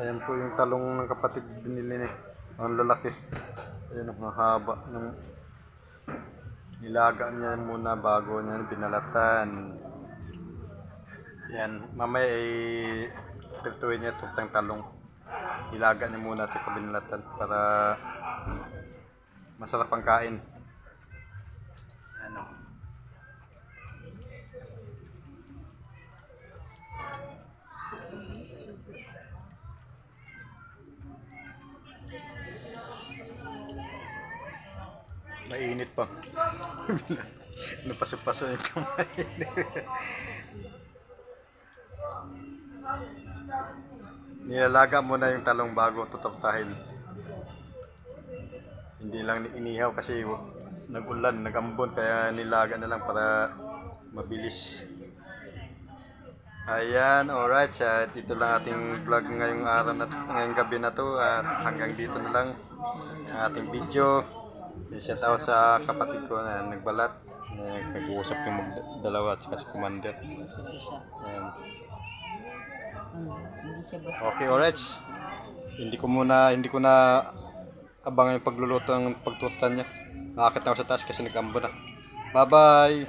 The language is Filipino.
Ayan po yung talong ng kapatid binili niya. Ang lalaki. Ayan ang haba ng nilaga niya muna bago niya binalatan. Yan, mamaya ay pirtuin niya itong talong. Nilaga niya muna ito binalatan para masarap ang kain. Ano? Mainit pa. Napaso-paso yung kamay. Nilalaga muna yung talong bago tutortahin. Hindi lang inihaw kasi nag-ulan, nag-ambon, kaya nilaga na lang para mabilis. Ayan, alright. Dito lang ating vlog ngayong araw na ngayong gabi na to, at hanggang dito na lang ang ating video. Shout out sa kapatid ko na nagbalat. Nag-uusap yung dalawa at saka si Commander. Ayan. Okay, alright. Hindi ko na abangan yung pagluluto ng pagtutan niya. Nakakit na ako sa taas kasi nag-ambo na. Bye bye!